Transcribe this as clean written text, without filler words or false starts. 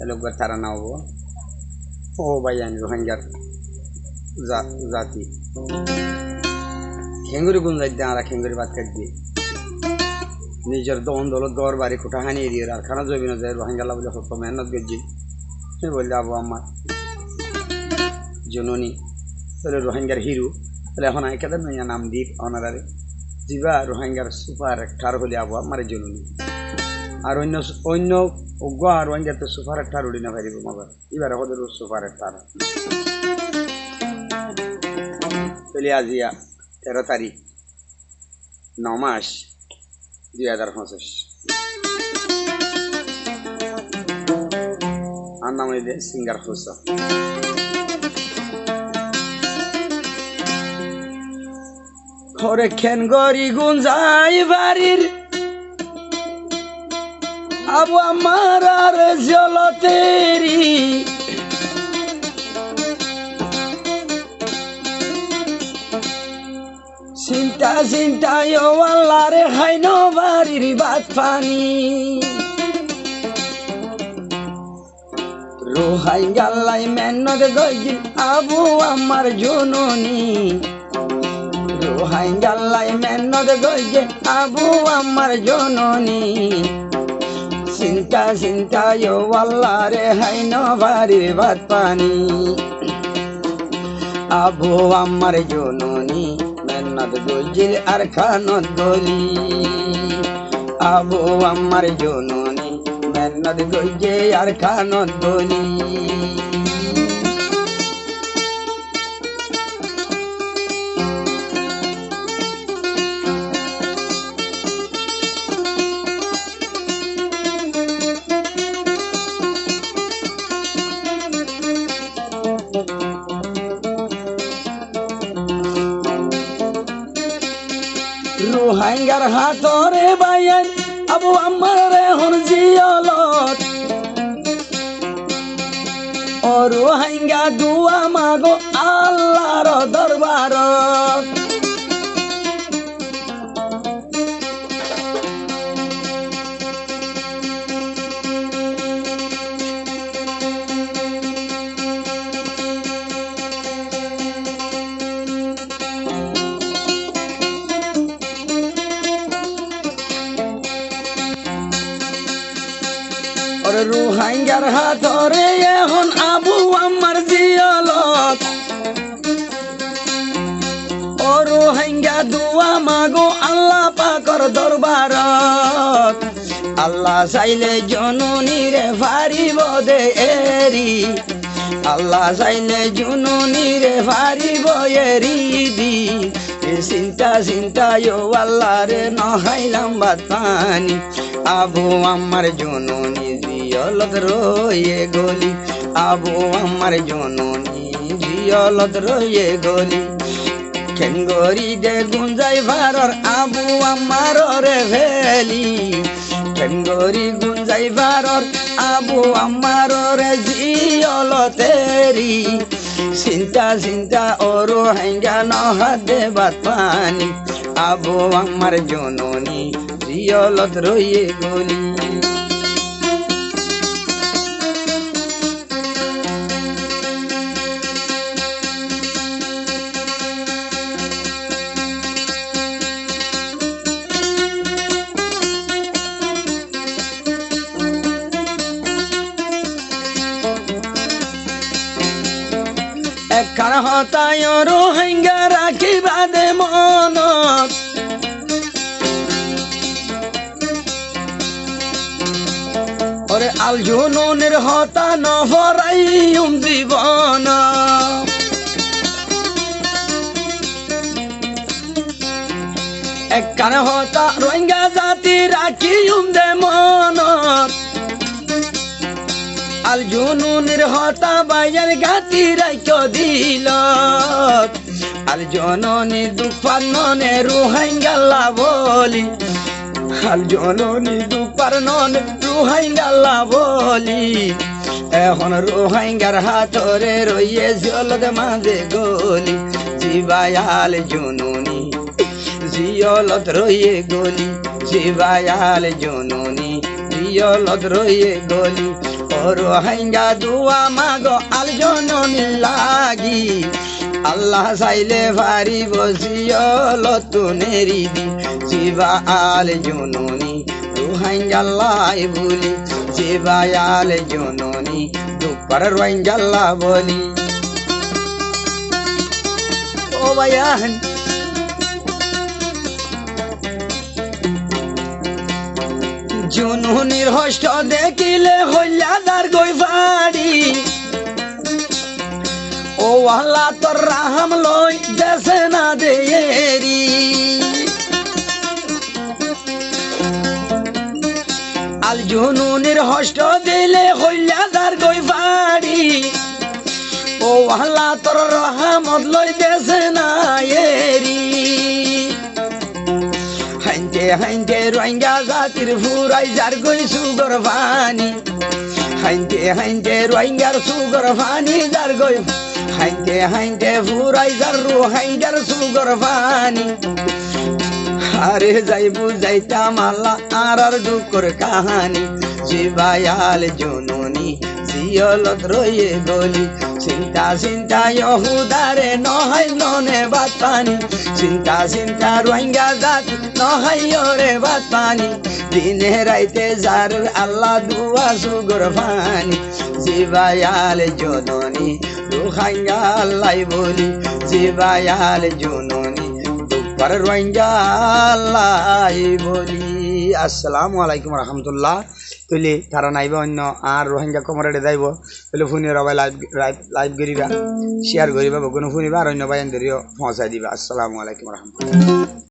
লোকবার তারা না হবো ও ভাই আমি রোহিঙ্গার জাতি খেঙ্গুরি গুণ যাইতে আমরা খেঙ্গুরি ভাত খাই দিয়ে নিজের দন দলত গড় বাড়ি কোঠা হানিয়ে দিয়ে আর খানা জমি না যায় রোহিঙ্গালা বলে হতো মেহনত গেছি সে বললে আবু আমার জননী তাহলে রোহিঙ্গার হিরো তাহলে এখন আইকাদের নইয়া নাম দিক অনারারে জিবা রোহিঙ্গার সুপার একটার হলে আবু আমার জননী আর অন্য অন্য গোয়া রোহিঙ্গার তো সুপার একটার উড়ি না পারিব মগর এবার ওদের সুপার একটার তাহলে আজিয়া 13 তারিখ 9 মাস 2025 আর নাম হইলে সিঙ্গার হুসা খরে খেন গরি গুঞ্জাই বাড়ির আবু আমার আর জলতেরি চিন্তা চিন্তায় আল্লাহ রে হাইন বাড়ির ভাত পানি রোহিঙ্গালাই মেহনত গইল আবু আমার জননী রোহিঙ্গালাই মেহনত গইল আবু আমার জননী চিন্তা চিন্তায় আল্লাহ রে হাইন বাড়ির ভাত পানি আবু আমার জননী মেহনত গইল আর খানত গলি আবু আমার জননী মেহনত গইল আর খানত গলি রোহিঙ্গার হাতরে বাইন আবু আমার রে হন জিয়লত ও রোহিঙ্গা দুয়া মাগো আল্লাহর দরবারত রোহিঙ্গার হাতরে এখন আবু আমার জিয়লত ও রোহিঙ্গা দুয়া মাগো আল্লাহ পাকর দরবারত আল্লাহ চাইলে জননী রে ফারিব দে এরি আল্লাহ চাইলে জননী রে ফারিব এরি দি চিন্তা চিন্তায় আল্লাহ রে নহাইলাম ভাত পানি আবু আমার জননী জিয়লত রয়ে গলি আবু আমার জননী জিয়লত রয়ে গলি খেঙ্গরি দে গুঞ্জাই ভারর আবু আমার রে ভেলি খেঙ্গরি গুঞ্জাই ভারর আবু আমার রে জিয়লতেরি চিন্তা চিন্তা ও রোহিঙ্গা নহাদে ভাত পানি আবু আমার জননী জিয়লত রয়ে গলি একখান হতায় রোহিঙ্গা রাখিবা দে মনত ওরে আল জুনুনের হতা নহরাই জীবন একখান হতা রোহিঙ্গা জাতি রাখি দে মনত আল জুনুনের হতা বাইয়ের গাতি রাইখ দিল আল জননী দুপার ননে রোহিঙ্গালা বলি আল জননী দুপার ননে রোহিঙ্গালা বলি এখন রোহিঙ্গার হাতরে রইয়ে জলদ মাঝে গলি জিবায়াল জননী জিয়লত রইয়ে গলি জিবায়াল জননী জিয়লত রইয়ে গলি ও রোহিঙ্গা দুয়া মাগো আল জননী লাগি আল্লাহ চাইলে ভারি বসিয়ল তুনেরি দি জিবা আল জননী রোহিঙ্গা লাই বলি জিবা আল জননী দুপার রোহিঙ্গা লা বলি ও বায়ান জননীর হস্ত দেখিলে হইলাদার গই ফাড়ি ও আল্লাহ তোর রাহাম লই দেশে না দেরি আল জননীর হস্ত দিলে হইলাদার গই ফাড়ি ও আল্লাহ তোর রহমত লই দেশে না এরি হাইতে হাইতে রোহিঙ্গা জাতির ফুরাই যার গই সুগর পানি হাইতে হাইতে রোহিঙ্গার সুগর পানি যার গই হাইতে হাইতে ফুরাই যার রোহিঙ্গার সুগর পানি আরে যাইবু যাইতাম আল্লাহ আর দুঃখর কাহানি জিবায়াল জননী জিয়লত রয়ে গলি চিন্তা চিন্তা ইহুদারে নহয় ননে বাত পানি চিন্তা চিন্তা রোহিঙ্গা জাতি নহয় ওরে বাত পানি দিনে রাইতে যার আল্লাহ দুয়া সুগর পানি জিবায়াল জননী রোহিঙ্গা আল্লাহ বলি জিবায়াল জননী দুপার রোহিঙ্গা আল্লাহ বলি। আসসালামু আলাইকুম রহমতুল্লাহ। তৈলে তারা নাইবা অন্য আর রোহিঙ্গা কমরেডে যাইব তাহলে ফোনের সবাই লাইভ করিবা শেয়ার করিবা বগুনো শুনিবা আর অন্য বাইন ধরিও পৌঁছাই দিবা। আসসালামু আলাইকুম রহমতুল্লাহ।